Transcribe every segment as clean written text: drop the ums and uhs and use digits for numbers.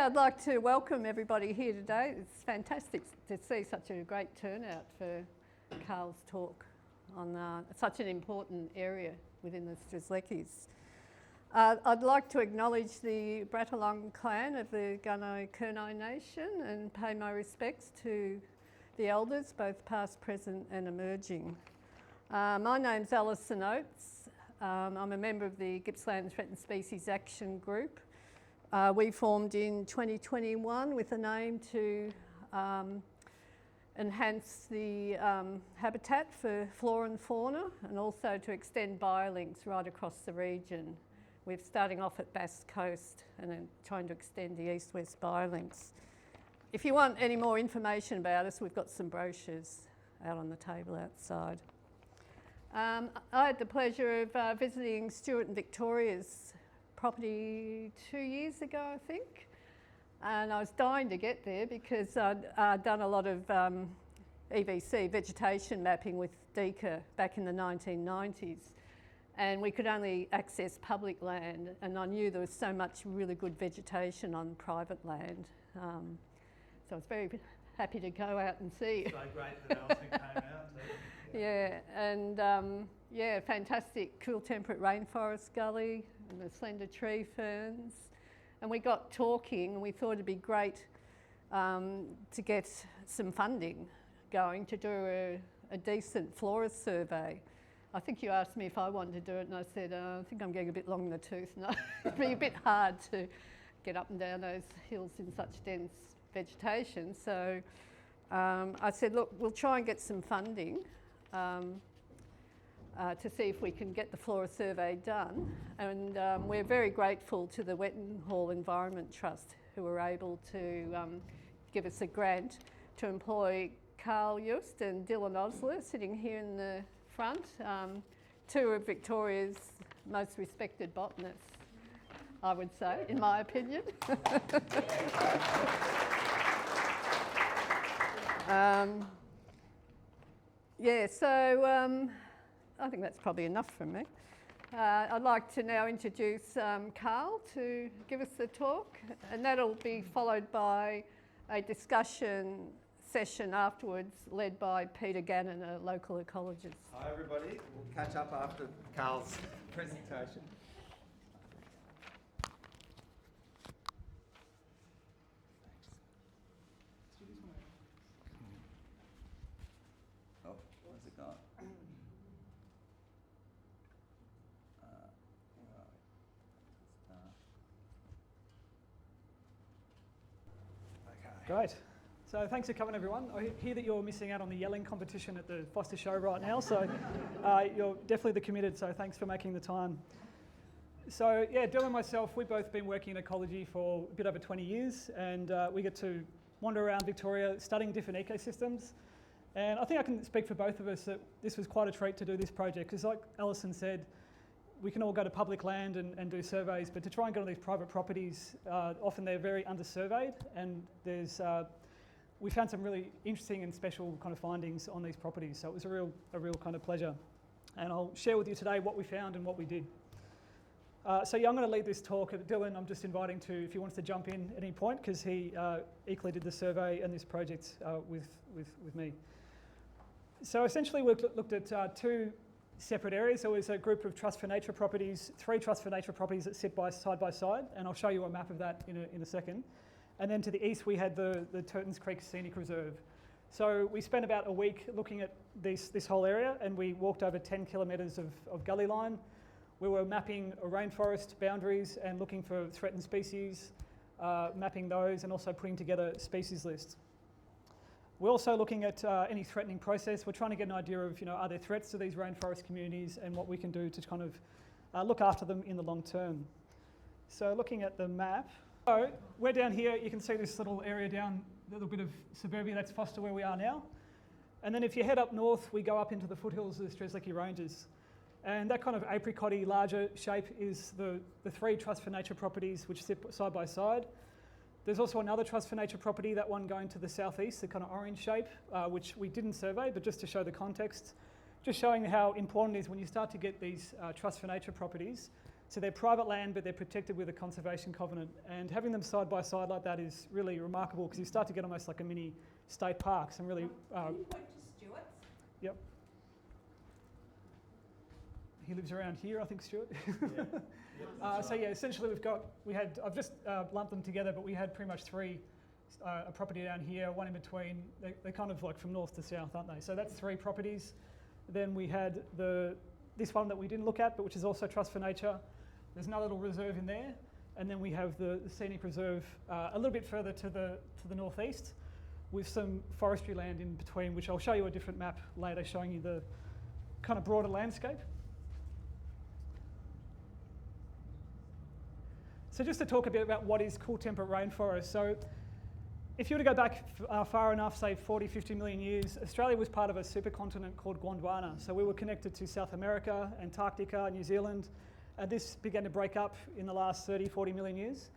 I'd like to welcome everybody here today. It's fantastic to see such a great turnout for Karl's talk on such an important area within the Strzelecki's. I'd like to acknowledge the Brattalong clan of the Gunai-Kurnai Nation and pay my respects to the elders, both past, present and emerging. My name's Alison Oates. I'm a member of the Gippsland Threatened Species Action Group. We formed in 2021 with an aim to enhance the habitat for flora and fauna and also to extend biolinks right across the region. We're starting off at Bass Coast and then trying to extend the east-west biolinks. If you want any more information about us, we've got some brochures out on the table outside. I had the pleasure of visiting Stuart and Victoria's property 2 years ago, I think, and I was dying to get there because I'd done a lot of EVC, vegetation mapping with DECA back in the 1990s, and we could only access public land, and I knew there was so much really good vegetation on private land. So I was very happy to go out and see. So great that Alison came out too. Yeah, and fantastic Cool Temperate Rainforest gully and the slender tree ferns. And we got talking and we thought it'd be great to get some funding going to do a decent flora survey. I think you asked me if I wanted to do it and I said, I think I'm getting a bit long in the tooth. No, it'd be a bit hard to get up and down those hills in such dense vegetation. So I said, look, we'll try and get some funding to see if we can get the flora survey done. And we're very grateful to the Wetton Environment Trust who were able to give us a grant to employ Karl and Dylan Osler sitting here in the front, two of Victoria's most respected botanists, I would say, in my opinion. I think that's probably enough from me. I'd like to now introduce Karl to give us the talk, and that'll be followed by a discussion session afterwards led by Peter Gannon, a local ecologist. Hi everybody, we'll catch up after Karl's presentation. Oh, where's it gone? Great. So thanks for coming, everyone. I hear that you're missing out on the yelling competition at the Foster Show right now, so you're definitely the committed, so thanks for making the time. So yeah, Dylan and myself, we've both been working in ecology for a bit over 20 years, and we get to wander around Victoria studying different ecosystems. And I think I can speak for both of us that this was quite a treat to do this project, because like Alison said, we can all go to public land and do surveys, but to try and get on these private properties, often they're very under-surveyed, and we found some really interesting and special kind of findings on these properties. So it was a real kind of pleasure. And I'll share with you today what we found and what we did. I'm going to lead this talk. Dylan, I'm just inviting to, if he wants to jump in at any point, because he equally did the survey and this project with me. So essentially we looked at two separate areas. There was a group of Trust for Nature properties, 3 Trust for Nature properties that sit side by side, and I'll show you a map of that in a second. And then to the east we had the Turtons Creek Scenic Reserve. So we spent about a week looking at this whole area, and we walked over 10 kilometres of gully line. We were mapping rainforest boundaries and looking for threatened species, mapping those, and also putting together species lists. We're also looking at any threatening process. We're trying to get an idea of, are there threats to these rainforest communities and what we can do to kind of look after them in the long term. So looking at the map, so we're down here. You can see this little area down, a little bit of suburbia. That's Foster where we are now. And then if you head up north, we go up into the foothills of the Strzelecki Ranges. And that kind of apricot-y, larger shape is the 3 Trust for Nature properties which sit side by side. There's also another Trust for Nature property, that one going to the southeast, the kind of orange shape, which we didn't survey, but just to show the context, just showing how important it is when you start to get these Trust for Nature properties So they're private land, but they're protected with a conservation covenant. And having them side by side like that is really remarkable because you start to get almost like a mini state park. Some really. Can you point to Stuart's? Yep. He lives around here, I think, Stuart. So yeah, essentially I've just lumped them together, but we had pretty much three, a property down here, one in between. They're kind of like from north to south, aren't they? So that's three properties. Then we had this one that we didn't look at, but which is also Trust for Nature. There's another little reserve in there. And then we have the Scenic Reserve a little bit further to the northeast with some forestry land in between, which I'll show you a different map later showing you the kind of broader landscape. So just to talk a bit about what is cool temperate rainforest. So if you were to go back far enough, say 40, 50 million years, Australia was part of a supercontinent called Gondwana. So we were connected to South America, Antarctica, New Zealand, and this began to break up in the last 30, 40 million years.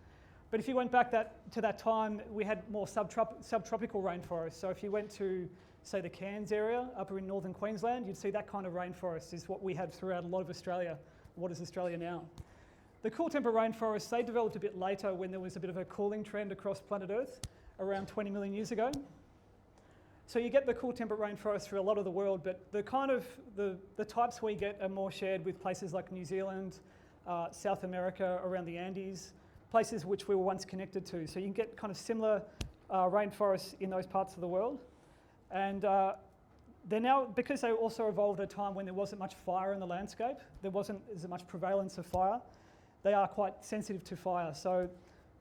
But if you went back to that time, we had more subtropical rainforests. So if you went to, say, the Cairns area up in northern Queensland, you'd see that kind of rainforest is what we had throughout a lot of Australia. What is Australia now? The cool temperate rainforests, they developed a bit later when there was a bit of a cooling trend across planet Earth around 20 million years ago. So you get the cool temperate rainforest through a lot of the world, but the kind of the types we get are more shared with places like New Zealand, South America, around the Andes, places which we were once connected to. So you can get kind of similar rainforests in those parts of the world. And they're now, because they also evolved at a time when there wasn't much fire in the landscape, there wasn't as much prevalence of fire, they are quite sensitive to fire. So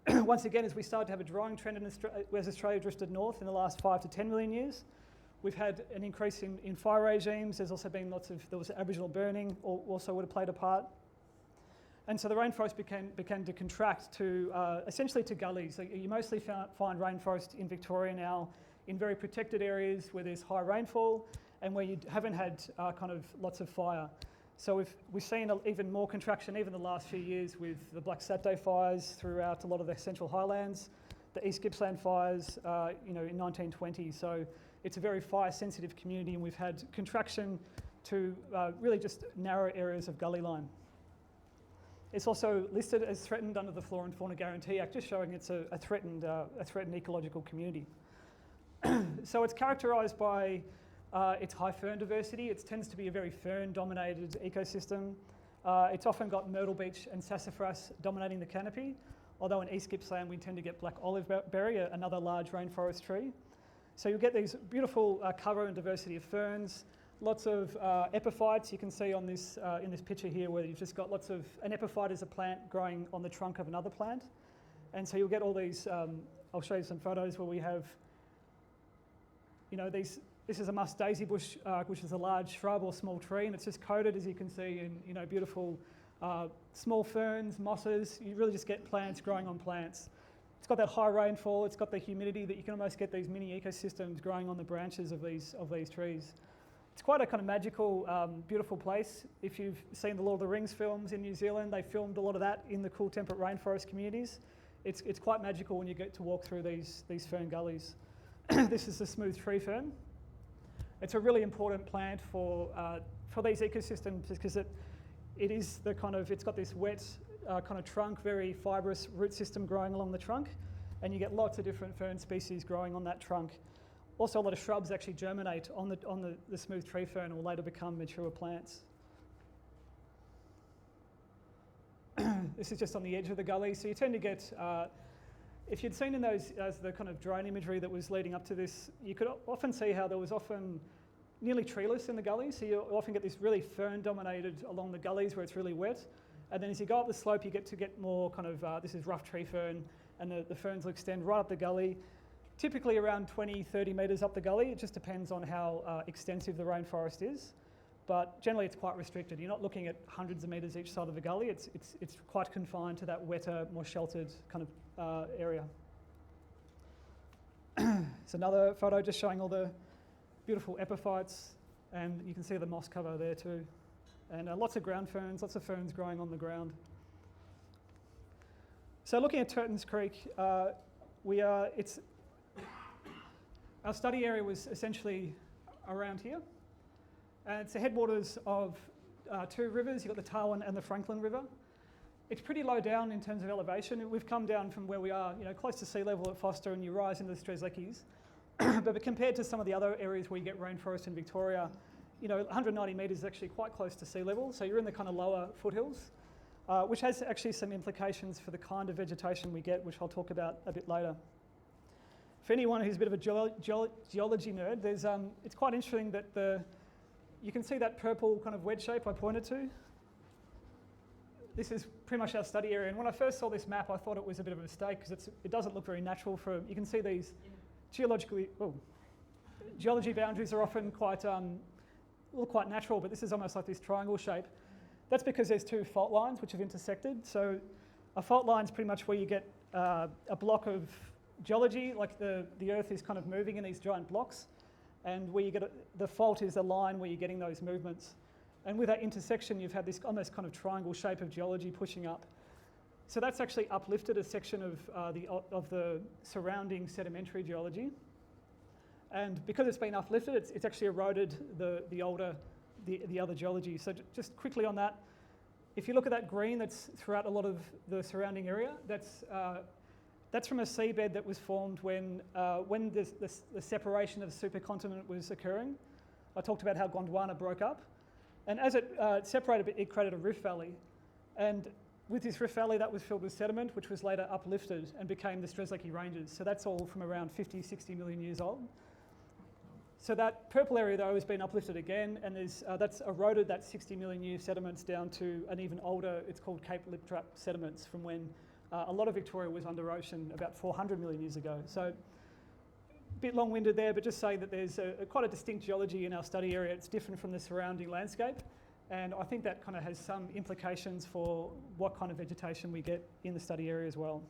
once again, as we started to have a drying trend as Australia drifted north in the last 5 to 10 million years, we've had an increase in fire regimes. There's also been there was Aboriginal burning also would have played a part. And so the rainforest began to contract to essentially to gullies. So you mostly find rainforest in Victoria now in very protected areas where there's high rainfall and where you haven't had kind of lots of fire. So we've seen even more contraction even the last few years with the Black Saturday fires throughout a lot of the Central Highlands, the East Gippsland fires, in 1920. So it's a very fire-sensitive community, and we've had contraction to really just narrow areas of gully line. It's also listed as threatened under the Flora and Fauna Guarantee Act, just showing it's a threatened ecological community. So it's characterised by its high fern diversity. It tends to be a very fern-dominated ecosystem. It's often got myrtle beech and sassafras dominating the canopy, although in East Gippsland we tend to get black oliveberry, another large rainforest tree. So you get these beautiful cover and diversity of ferns, lots of epiphytes. You can see on this in this picture here where you've just got lots of, an epiphyte is a plant growing on the trunk of another plant. And so you'll get all these, I'll show you some photos where we have, this is a musk daisy bush, which is a large shrub or small tree, and it's just coated, as you can see, in beautiful small ferns, mosses. You really just get plants growing on plants. It's got that high rainfall. It's got the humidity that you can almost get these mini ecosystems growing on the branches of these trees. It's quite a kind of magical, beautiful place. If you've seen the Lord of the Rings films in New Zealand, they filmed a lot of that in the cool temperate rainforest communities. It's quite magical when you get to walk through these fern gullies. This is the smooth tree fern. It's a really important plant for these ecosystems because it's got this wet kind of trunk, very fibrous root system growing along the trunk, and you get lots of different fern species growing on that trunk. Also, a lot of shrubs actually germinate on the smooth tree fern and will later become mature plants. This is just on the edge of the gully, so you tend to get. If you'd seen in those as the kind of drone imagery that was leading up to this, you could often see how there was often nearly treeless in the gullies. So you often get this really fern-dominated along the gullies where it's really wet. And then as you go up the slope, you get more kind of, this is rough tree fern, and the ferns will extend right up the gully, typically around 20, 30 metres up the gully. It just depends on how extensive the rainforest is. But generally it's quite restricted. You're not looking at hundreds of metres each side of the gully. It's quite confined to that wetter, more sheltered kind of area. It's another photo just showing all the beautiful epiphytes, and you can see the moss cover there too. And lots of ground ferns, lots of ferns growing on the ground. So looking at Turtons Creek, our study area was essentially around here. And it's the headwaters of two rivers. You've got the Tarwin and the Franklin River. It's pretty low down in terms of elevation. We've come down from where we are, close to sea level at Foster, and you rise into the Strzelecki's. But compared to some of the other areas where you get rainforest in Victoria, 190 metres is actually quite close to sea level. So you're in the kind of lower foothills, which has actually some implications for the kind of vegetation we get, which I'll talk about a bit later. For anyone who's a bit of a geology nerd, it's quite interesting that you can see that purple kind of wedge shape I pointed to. This is pretty much our study area. And when I first saw this map, I thought it was a bit of a mistake because it doesn't look very natural. You can see these geology boundaries are often look quite natural, but this is almost like this triangle shape. That's because there's two fault lines which have intersected. So a fault line is pretty much where you get a block of geology, like the Earth is kind of moving in these giant blocks, and where you get the fault is a line where you're getting those movements. And with that intersection, you've had this almost kind of triangle shape of geology pushing up. So that's actually uplifted a section of the surrounding sedimentary geology. And because it's been uplifted, it's actually eroded the other geology. So just quickly on that, if you look at that green that's throughout a lot of the surrounding area, that's from a seabed that was formed when the separation of the supercontinent was occurring. I talked about how Gondwana broke up. And as it separated, it created a rift valley. And with this rift valley, that was filled with sediment, which was later uplifted and became the Strzelecki Ranges. So that's all from around 50, 60 million years old. So that purple area, though, has been uplifted again, and that's eroded that 60 million year sediments down to an even older, it's called Cape Lip Trap sediments, from when a lot of Victoria was under ocean about 400 million years ago. So a bit long-winded there, but just say that there's quite a distinct geology in our study area. It's different from the surrounding landscape, and I think that kind of has some implications for what kind of vegetation we get in the study area as well.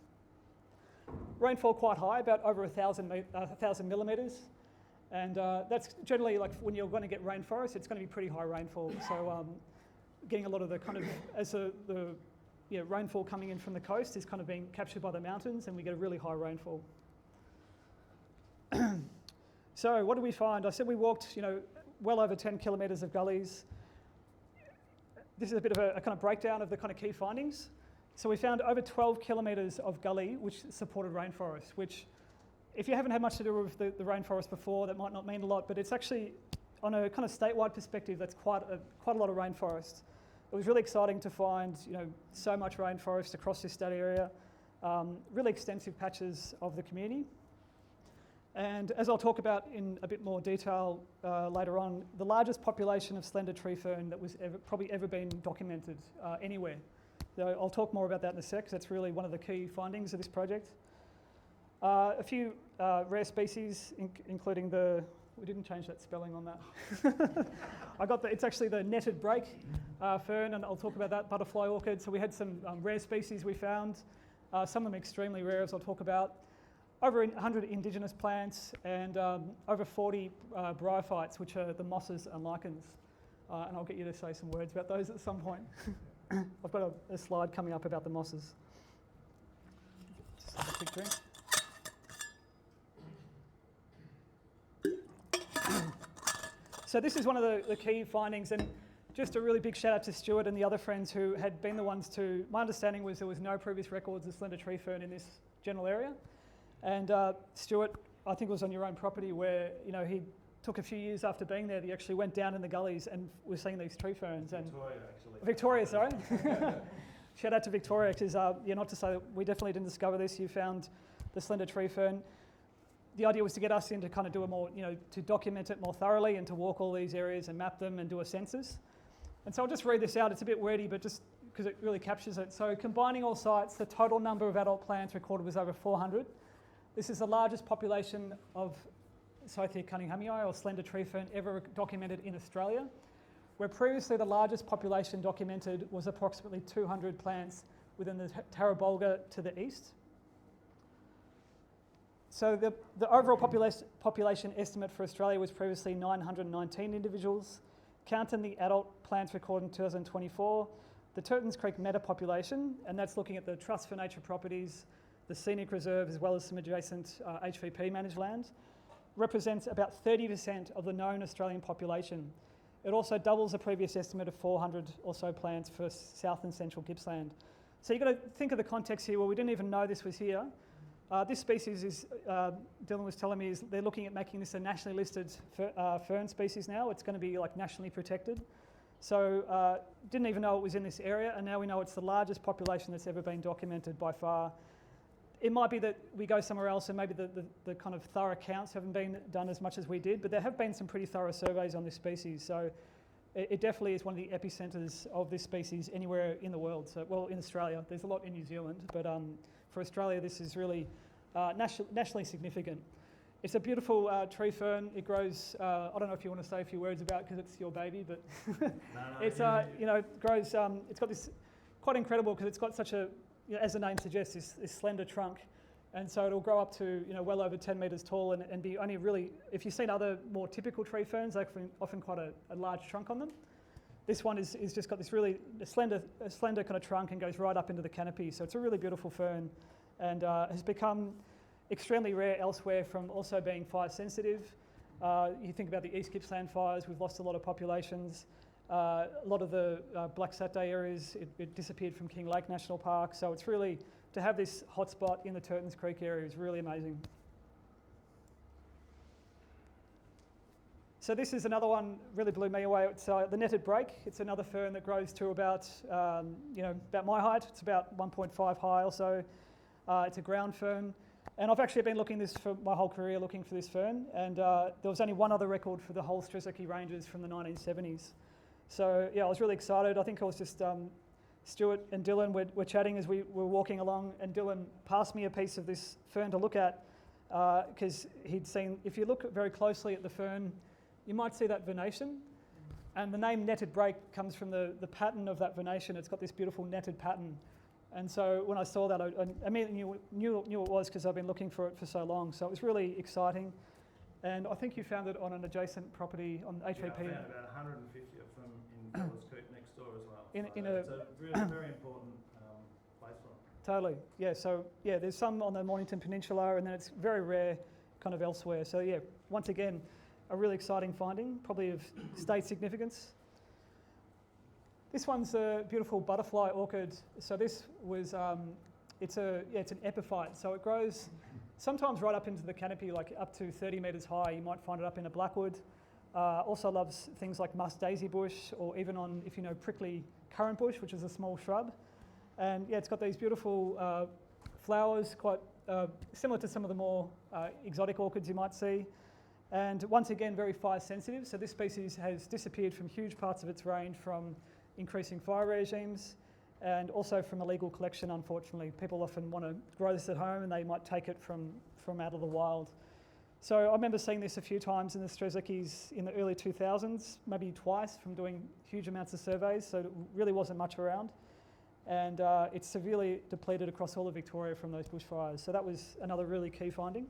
Rainfall quite high, about over 1,000 millimetres, and that's generally, like, when you're going to get rainforest, it's going to be pretty high rainfall. So getting a lot of the kind of, as the rainfall coming in from the coast is kind of being captured by the mountains, and we get a really high rainfall. So what did we find? I said we walked, well over 10 kilometres of gullies. This is a bit of a kind of breakdown of the kind of key findings. So we found over 12 kilometres of gully which supported rainforest, which, if you haven't had much to do with the rainforest before, that might not mean a lot, but it's actually, on a kind of statewide perspective, that's quite a lot of rainforest. It was really exciting to find, so much rainforest across this study area, really extensive patches of the community. And as I'll talk about in a bit more detail later on, the largest population of slender tree fern that was probably ever been documented anywhere. So I'll talk more about that in a sec, because that's really one of the key findings of this project. A few rare species, including we didn't change that spelling on that. It's actually the netted brake fern, and I'll talk about that, butterfly orchid. So we had some rare species we found, some of them extremely rare, as I'll talk about. Over 100 indigenous plants, and over 40 bryophytes, which are the mosses and lichens. And I'll get you to say some words about those at some point. I've got a slide coming up about the mosses. Just have a quick drink. So this is one of the key findings, and just a really big shout out to Stuart and the other friends who had been the ones to, my understanding was there was no previous records of slender tree fern in this general area. And Stuart, I think it was on your own property where, he took a few years after being there, he actually went down in the gullies and was seeing these tree ferns. And Victoria, sorry. Shout out to Victoria, because not to say that we definitely didn't discover this. You found the slender tree fern. The idea was to get us in to kind of do a more, to document it more thoroughly and to walk all these areas and map them and do a census. And so I'll just read this out. It's a bit wordy, but just because it really captures it. So combining all sites, the total number of adult plants recorded was over 400. This is the largest population of Sothia cunninghamii, or slender tree fern, ever documented in Australia, where previously the largest population documented was approximately 200 plants within the Tarrabulga to the east. So the overall population estimate for Australia was previously 919 individuals. Counting the adult plants recorded in 2024, the Turtons Creek meta population, and that's looking at the Trust for Nature Properties, the Scenic Reserve, as well as some adjacent HVP managed land, represents about 30% of the known Australian population. It also doubles the previous estimate of 400 or so plants for South and Central Gippsland. So you've got to think of the context here. Well, we didn't even know this was here. This species is, Dylan was telling me, is they're looking at making this a nationally listed fern species now. It's going to be like nationally protected. So didn't even know it was in this area, and now we know it's the largest population that's ever been documented by far. It might be that we go somewhere else and maybe the kind of thorough counts haven't been done as much as we did, but there have been some pretty thorough surveys on this species. So it definitely is one of the epicenters of this species anywhere in the world. So, well, in Australia, there's a lot in New Zealand, but for Australia, this is really nationally significant. It's a beautiful tree fern. It grows, I don't know if you want to say a few words about it because it's your baby, but it's, grows, it's got this, quite incredible because it's got such a, as the name suggests, this slender trunk. And so it'll grow up to, well over 10 metres tall and be only really, if you've seen other more typical tree ferns, they often quite a large trunk on them. This one is just got this really slender kind of trunk and goes right up into the canopy. So it's a really beautiful fern and has become extremely rare elsewhere from also being fire sensitive. You think about the East Gippsland fires, we've lost a lot of populations. A lot of the Black Saturday areas, it disappeared from King Lake National Park. So it's really, to have this hotspot in the Turtons Creek area is really amazing. So this is another one really blew me away. It's the netted brake. It's another fern that grows to about, about my height. It's about 1.5 high or so. It's a ground fern. And I've actually been looking this for my whole career, looking for this fern. And there was only one other record for the whole Strzelecki ranges from the 1970s. So yeah, I was really excited. I think I was just, Stuart and Dylan were chatting as we were walking along, and Dylan passed me a piece of this fern to look at because he'd seen, if you look very closely at the fern, you might see that venation. And the name netted brake comes from the pattern of that venation. It's got this beautiful netted pattern. And so when I saw that, I immediately knew it was because I've been looking for it for so long. So it was really exciting. And I think you found it on an adjacent property on HVP. Yeah, I found about 150 of them in Tarwin Creek next door as well. It's a really very important place for them. Totally, yeah. So yeah, there's some on the Mornington Peninsula, and then it's very rare kind of elsewhere. So yeah, once again, a really exciting finding, probably of state significance. This one's a beautiful butterfly orchid. So this was, it's an epiphyte. So it grows sometimes right up into the canopy, like up to 30 metres high. You might find it up in a blackwood. Also loves things like musk daisy bush, or even on, if you know, prickly currant bush, which is a small shrub. And yeah, it's got these beautiful flowers, quite similar to some of the more exotic orchids you might see. And once again, very fire sensitive. So this species has disappeared from huge parts of its range from increasing fire regimes and also from illegal collection, unfortunately. People often want to grow this at home and they might take it from out of the wild. So I remember seeing this a few times in the Strzelecki's in the early 2000s, maybe twice from doing huge amounts of surveys, so it really wasn't much around. And it's severely depleted across all of Victoria from those bushfires. So that was another really key finding.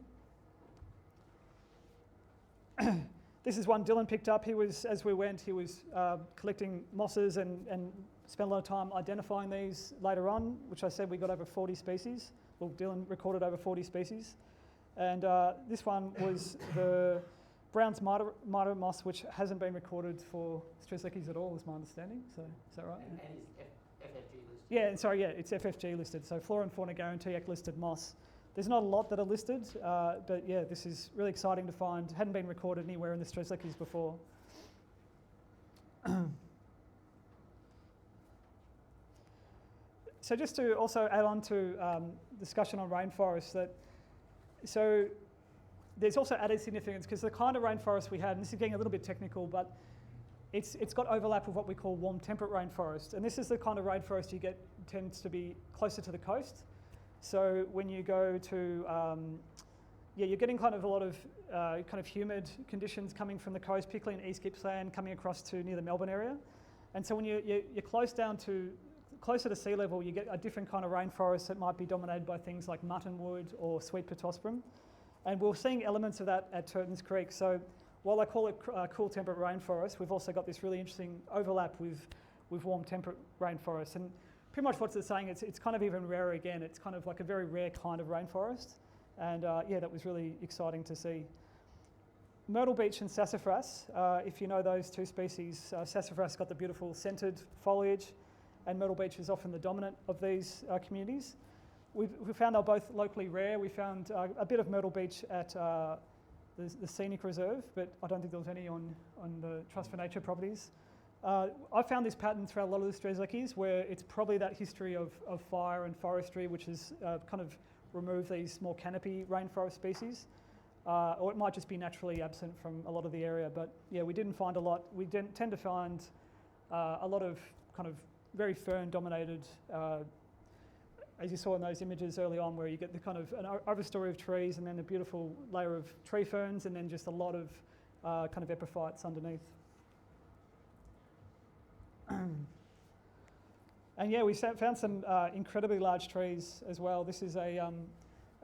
This is one Dylan picked up. He was, as we went, he was collecting mosses and spent a lot of time identifying these later on, which I said we got over 40 species. Well, Dylan recorded over 40 species. And this one was the Brown's Mitre moss, which hasn't been recorded for Strzelecki's at all, is my understanding. So is that right? And it's FFG listed? Yeah, sorry, yeah, it's FFG listed. So Flora and Fauna Guarantee Act listed moss. There's not a lot that are listed, but yeah, this is really exciting to find. Hadn't been recorded anywhere in the Strzelecki's before. So just to also add on to discussion on rainforests, so there's also added significance because the kind of rainforest we had, and this is getting a little bit technical, but it's got overlap with what we call warm temperate rainforest. And this is the kind of rainforest you get tends to be closer to the coast. So when you go to, you're getting kind of a lot of kind of humid conditions coming from the coast, particularly in East Gippsland, coming across to near the Melbourne area. And so when you're closer to sea level, you get a different kind of rainforest that might be dominated by things like muttonwood or sweet pittosporum. And we're seeing elements of that at Turtons Creek. So while I call it cool temperate rainforest, we've also got this really interesting overlap with warm temperate rainforest. And pretty much what it's saying, it's kind of even rarer again. It's kind of like a very rare kind of rainforest. And yeah, that was really exciting to see. Myrtle beech and sassafras, if you know those two species, sassafras got the beautiful scented foliage, and Myrtle Beach is often the dominant of these communities. We found they're both locally rare. We found a bit of Myrtle Beach at the Scenic Reserve, but I don't think there was any on the Trust for Nature properties. I found this pattern throughout a lot of the strzeleckies, where it's probably that history of fire and forestry which has kind of removed these more canopy rainforest species, or it might just be naturally absent from a lot of the area. But yeah, we didn't find a lot. We tend to find a lot of kind of very fern-dominated, as you saw in those images early on, where you get the kind of an overstory of trees and then a beautiful layer of tree ferns and then just a lot of kind of epiphytes underneath. And yeah, we found some incredibly large trees as well. This is a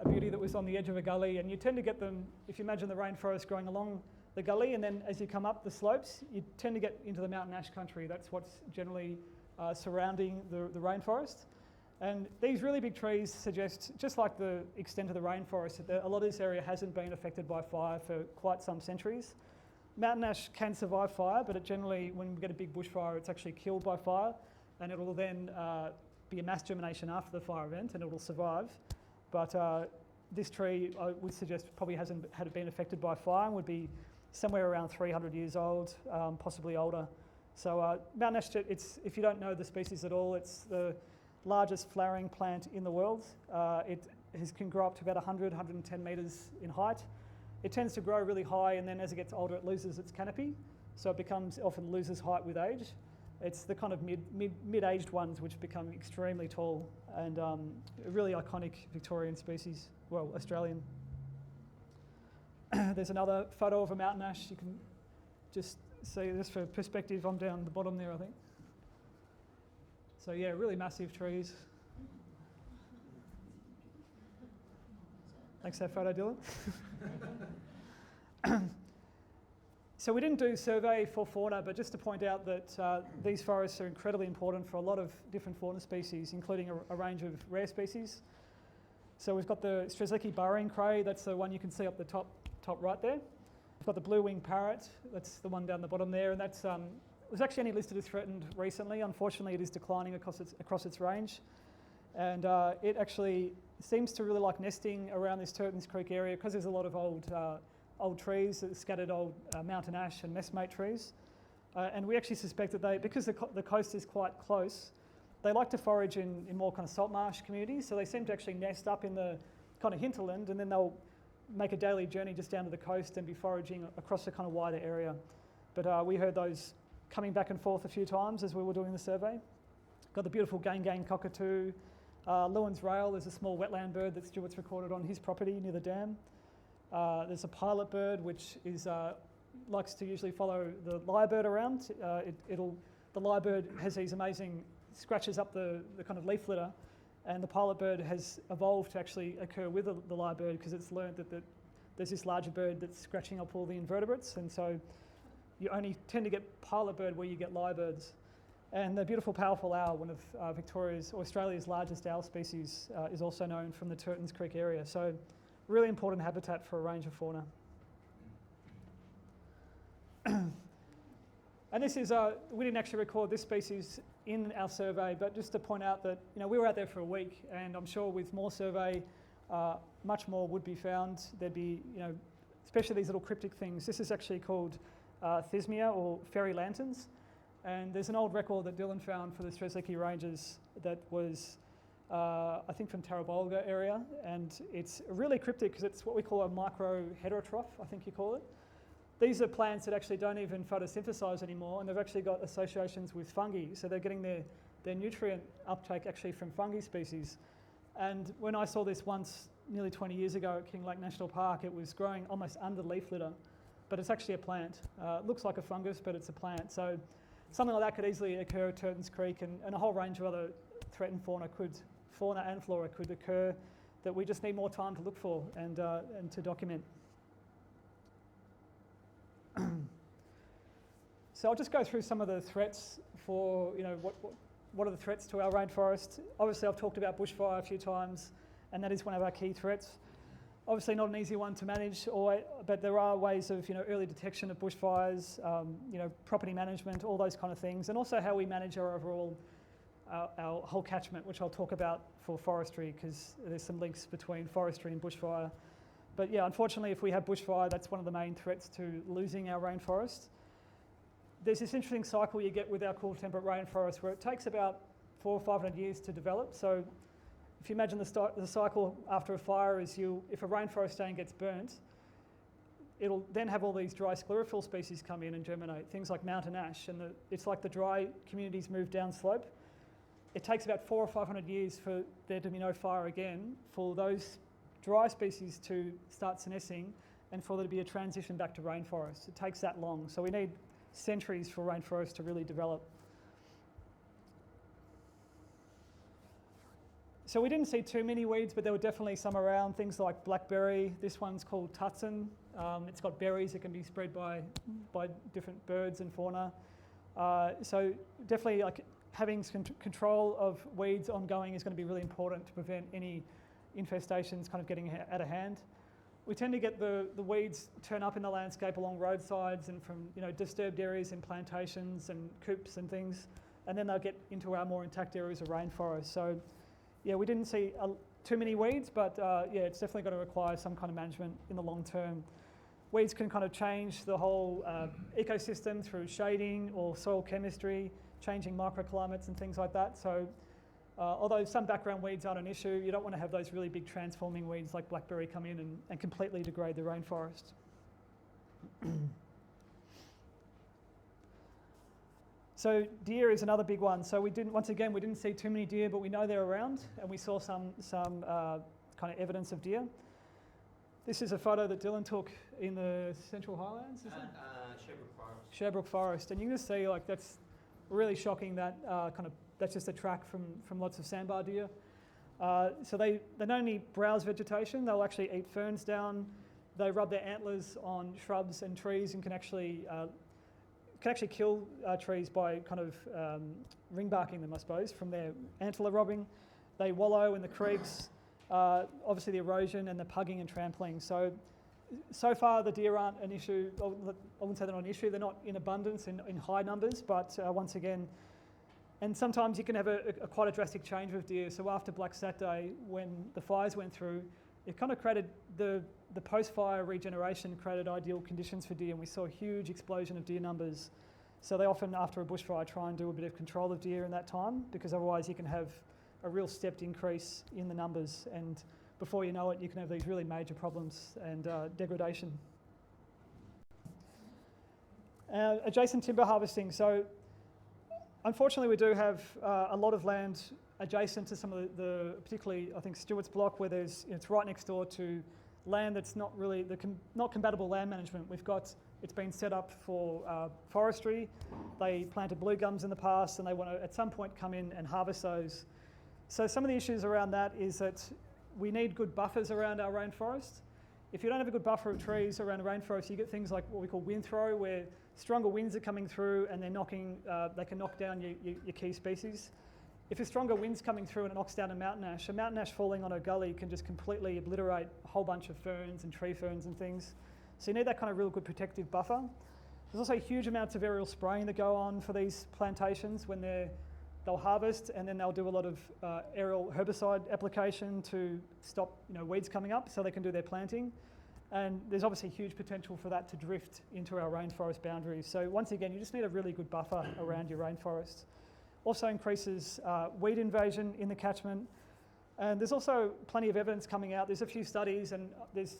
beauty that was on the edge of a gully, and you tend to get them, if you imagine the rainforest growing along the gully, and then as you come up the slopes, you tend to get into the mountain ash country. That's what's generally surrounding the rainforest. And these really big trees suggest, just like the extent of the rainforest, that a lot of this area hasn't been affected by fire for quite some centuries. Mountain ash can survive fire, but it generally, when we get a big bushfire, it's actually killed by fire, and it will then be a mass germination after the fire event, and it will survive. But this tree, I would suggest, probably hasn't been affected by fire and would be somewhere around 300 years old, possibly older. So mountain ash, if you don't know the species at all, it's the largest flowering plant in the world. It can grow up to about 110 metres in height. It tends to grow really high, and then as it gets older, it loses its canopy. So it often loses height with age. It's the kind of mid-aged ones which become extremely tall, and a really iconic Victorian species, well, Australian. There's another photo of a mountain ash. You can just see this for perspective. I'm down the bottom there, I think. So yeah, really massive trees. Thanks for that photo, Dylan. So we didn't do a survey for fauna, but just to point out that these forests are incredibly important for a lot of different fauna species, including a range of rare species. So we've got the Strzelecki burrowing cray. That's the one you can see up the top right there. We've got the blue-winged parrot. That's the one down the bottom there, and that's was actually only listed as threatened recently. Unfortunately, it is declining across its range, and it actually seems to really like nesting around this Turtons Creek area because there's a lot of old trees, scattered old mountain ash and messmate trees, and we actually suspect that because the coast is quite close, they like to forage in more kind of salt marsh communities. So they seem to actually nest up in the kind of hinterland, and then they'll make a daily journey just down to the coast and be foraging across a kind of wider area. But we heard those coming back and forth a few times as we were doing the survey. Got the beautiful gang cockatoo, Lewin's rail. There's a small wetland bird that Stuart's recorded on his property near the dam. There's a pilot bird which likes to usually follow the lyrebird around. The lyrebird has these amazing scratches up the kind of leaf litter, and the pilot bird has evolved to actually occur with the lyrebird because it's learned that there's this larger bird that's scratching up all the invertebrates, and so you only tend to get pilot bird where you get lyrebirds. And the beautiful powerful owl, one of Australia's largest owl species, is also known from the Turtons Creek area. So really important habitat for a range of fauna. And this is, we didn't actually record this species in our survey, but just to point out that we were out there for a week, and I'm sure with more survey, much more would be found. There'd be, especially these little cryptic things. This is actually called Thismia, or fairy lanterns. And there's an old record that Dylan found for the Strzelecki Ranges that was, I think, from Tarrabulga area, and it's really cryptic because it's what we call a micro-heterotroph, I think you call it. These are plants that actually don't even photosynthesize anymore, and they've actually got associations with fungi, so they're getting their nutrient uptake actually from fungi species. And when I saw this once, nearly 20 years ago at King Lake National Park, it was growing almost under leaf litter, but it's actually a plant. It looks like a fungus, but it's a plant. So something like that could easily occur at Turtons Creek, and a whole range of other threatened fauna and flora could occur that we just need more time to look for and to document. So I'll just go through some of the threats for, what are the threats to our rainforest. Obviously I've talked about bushfire a few times, and that is one of our key threats. Obviously not an easy one to manage, but there are ways of early detection of bushfires, property management, all those kind of things, and also how we manage our overall our whole catchment, which I'll talk about for forestry, because there's some links between forestry and bushfire. But yeah, unfortunately, if we have bushfire, that's one of the main threats to losing our rainforest. There's this interesting cycle you get with our cool temperate rainforest where it takes about 400 or 500 years to develop. So if you imagine the cycle after a fire is if a rainforest stand gets burnt, it'll then have all these dry sclerophyll species come in and germinate, things like mountain ash, and it's like the dry communities move down slope. It takes about 400 or 500 years for there to be no fire again, for those dry species to start senescing, and for there to be a transition back to rainforest. It takes that long, so we need centuries for rainforest to really develop. So we didn't see too many weeds, but there were definitely some around, things like blackberry. This one's called Turton. It's got berries that can be spread by different birds and fauna. So definitely having control of weeds ongoing is going to be really important to prevent any infestations kind of getting out of hand. We tend to get the weeds turn up in the landscape along roadsides and from disturbed areas in plantations and coops and things, and then they'll get into our more intact areas of rainforest. So yeah, we didn't see too many weeds, but yeah, it's definitely going to require some kind of management in the long term. Weeds can kind of change the whole ecosystem through shading or soil chemistry, changing microclimates and things like that. So although some background weeds aren't an issue, you don't want to have those really big transforming weeds like blackberry come in and completely degrade the rainforest. So deer is another big one. So we didn't see too many deer, but we know they're around, and we saw some kind of evidence of deer. This is a photo that Dylan took in the Central Highlands, is it? Sherbrooke Forest. Sherbrooke Forest, and you can just see that's really shocking. That's just a track from lots of sandbar deer. So they don't only browse vegetation; they'll actually eat ferns down. They rub their antlers on shrubs and trees and can actually kill trees by kind of ring barking them, I suppose, from their antler rubbing. They wallow in the creeks. Obviously the erosion and the pugging and trampling. So far the deer aren't an issue. I wouldn't say they're not an issue. They're not in abundance in high numbers, but once again, and sometimes you can have quite a drastic change with deer. So after Black Saturday, when the fires went through, it kind of created the post-fire regeneration created ideal conditions for deer, and we saw a huge explosion of deer numbers. So they often, after a bushfire, try and do a bit of control of deer in that time, because otherwise you can have a real stepped increase in the numbers, and before you know it, you can have these really major problems and degradation. Adjacent timber harvesting. So unfortunately, we do have a lot of land adjacent to some of the particularly, I think, Stewart's Block, where it's right next door to land that's not really not compatible land management. It's been set up for forestry. They planted blue gums in the past, and they want to at some point come in and harvest those. So some of the issues around that is that we need good buffers around our rainforest. If you don't have a good buffer of trees around a rainforest, you get things like what we call wind throw, where stronger winds are coming through and they can knock down your key species. If a stronger wind's coming through and it knocks down a mountain ash falling on a gully can just completely obliterate a whole bunch of ferns and tree ferns and things. So you need that kind of real good protective buffer. There's also huge amounts of aerial spraying that go on for these plantations when they'll harvest, and then they'll do a lot of aerial herbicide application to stop weeds coming up so they can do their planting. And there's obviously huge potential for that to drift into our rainforest boundaries. So once again, you just need a really good buffer around your rainforest. Also increases weed invasion in the catchment. And there's also plenty of evidence coming out. There's a few studies, and there's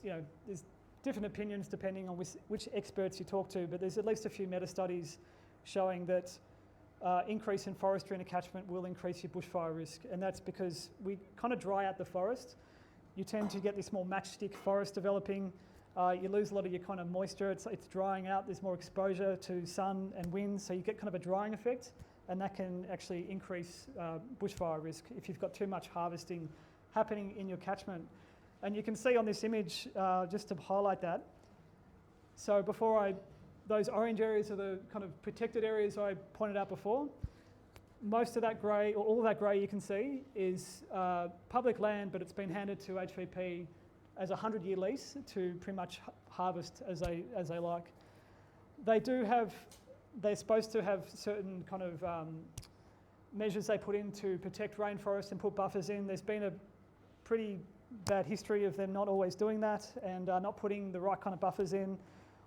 different opinions depending on which experts you talk to, but there's at least a few meta-studies showing that increase in forestry in a catchment will increase your bushfire risk. And that's because we kind of dry out the forest. You tend to get this more matchstick forest developing. You lose a lot of your kind of moisture. It's drying out. There's more exposure to sun and wind, so you get kind of a drying effect, and that can actually increase bushfire risk if you've got too much harvesting happening in your catchment. And you can see on this image, just to highlight that. So those orange areas are the kind of protected areas I pointed out before. Most of that grey, or all of that grey you can see, is public land, but it's been handed to HVP as a 100-year lease to pretty much harvest as they like. They're supposed to have certain kind of measures they put in to protect rainforests and put buffers in. There's been a pretty bad history of them not always doing that and not putting the right kind of buffers in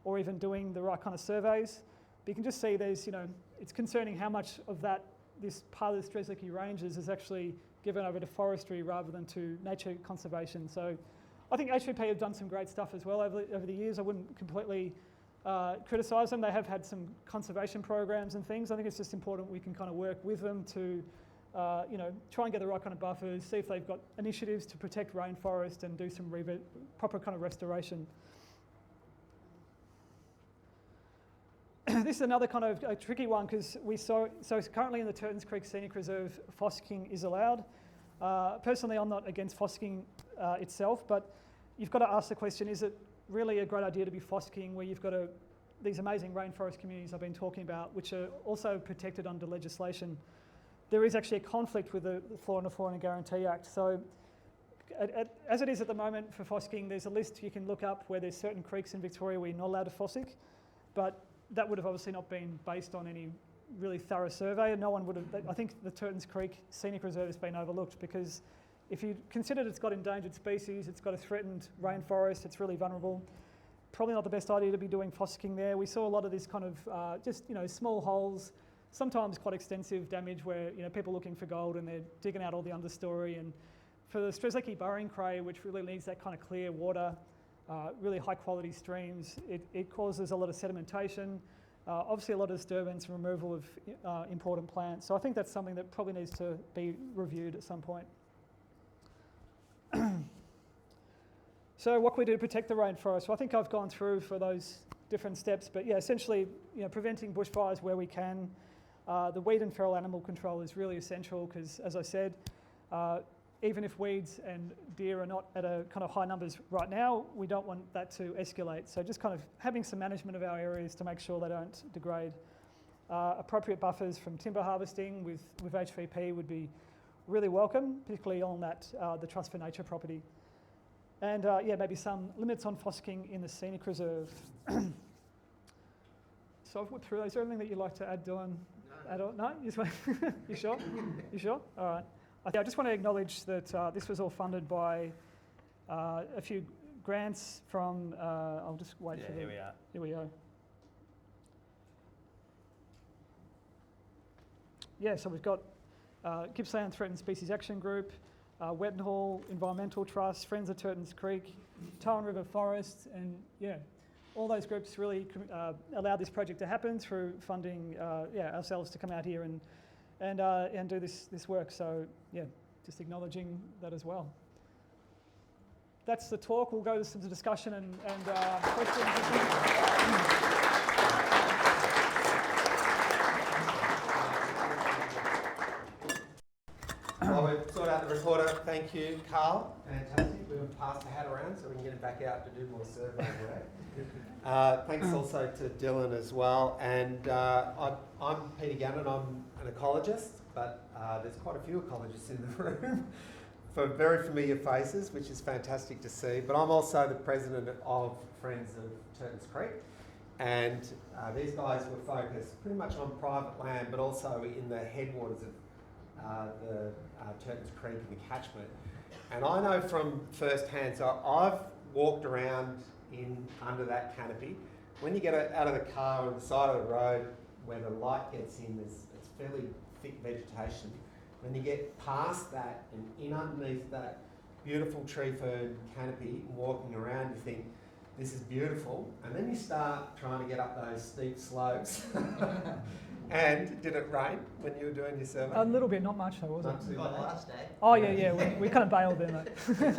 or even doing the right kind of surveys. But you can just see there's, it's concerning how much of this part of the Strzelecki Ranges is actually given over to forestry rather than to nature conservation. So I think HVP have done some great stuff as well over the years. I wouldn't completely criticise them. They have had some conservation programs and things. I think it's just important we can kind of work with them to try and get the right kind of buffers, see if they've got initiatives to protect rainforest and do some proper kind of restoration. This is another kind of a tricky one because so currently in the Turtons Creek Scenic Reserve, fossicking is allowed. Personally, I'm not against fossicking itself, but you've got to ask the question, is it really a great idea to be fossicking where you've got these amazing rainforest communities I've been talking about, which are also protected under legislation? There is actually a conflict with the Flora and Fauna Guarantee Act. So as it is at the moment for fossicking, there's a list you can look up where there's certain creeks in Victoria where you're not allowed to fossick, but that would have obviously not been based on any really thorough survey. No one would have, I think the Turtons Creek Scenic Reserve has been overlooked because if you considered it's got endangered species, it's got a threatened rainforest, it's really vulnerable, probably not the best idea to be doing fossicking there. We saw a lot of this kind of just small holes, sometimes quite extensive damage where people looking for gold and they're digging out all the understory. And for the Strzelecki Burrowing Cray, which really needs that kind of clear water, really high quality streams, it causes a lot of sedimentation, obviously a lot of disturbance and removal of important plants. So I think that's something that probably needs to be reviewed at some point. So what can we do to protect the rainforest? Well, I think I've gone through for those different steps, but yeah, essentially preventing bushfires where we can. The weed and feral animal control is really essential because, as I said, even if weeds and deer are not at a kind of high numbers right now, we don't want that to escalate. So just kind of having some management of our areas to make sure they don't degrade. Appropriate buffers from timber harvesting with HVP would be really welcome, particularly on the Trust for Nature property. And maybe some limits on fossicking in the Scenic Reserve. So I've whipped through those. Is there anything that you'd like to add, Dylan? No? You sure? You sure? All right. I just want to acknowledge that this was all funded by a few grants from, I'll just wait for them. Here we are. Here we go. Yeah, so we've got Gippsland Threatened Species Action Group, Wetton Environmental Trust, Friends of Turtons Creek, Tarwin River Forest, and all those groups really allowed this project to happen through funding ourselves to come out here and do this work. So just acknowledging that as well. That's the talk. We'll go to some discussion and questions. While we sort out the recorder, thank you, Karl. Fantastic. We'll pass the hat around so we can get him back out to do more survey work. Thanks also to Dylan as well. And I'm Peter Gannon. I'm an ecologist, but there's quite a few ecologists in the room for very familiar faces, which is fantastic to see. But I'm also the president of Friends of Turtons Creek. And these guys were focused pretty much on private land, but also in the headwaters of the Turtons Creek and the catchment. And I know from first hand, so I've walked around under that canopy. When you get out of the car on the side of the road where the light gets in, it's fairly thick vegetation. When you get past that and in underneath that beautiful tree fern canopy and walking around, you think, this is beautiful. And then you start trying to get up those steep slopes. And did it rain when you were doing your survey? A little bit, not much though, was it? Not too Well, bad. last day. Oh yeah, we kind of bailed then. You're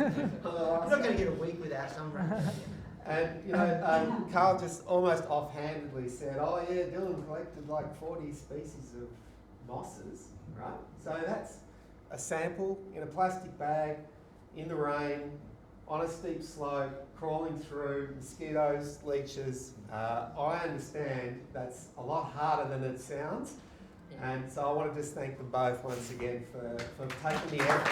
not going to get a week without some rain. And Karl just almost offhandedly said, oh yeah, Dylan collected like 40 species of mosses, right? So that's a sample in a plastic bag, in the rain, on a steep slope, crawling through, mosquitoes, leeches. I understand that's a lot harder than it sounds. And so I want to just thank them both once again for taking the effort.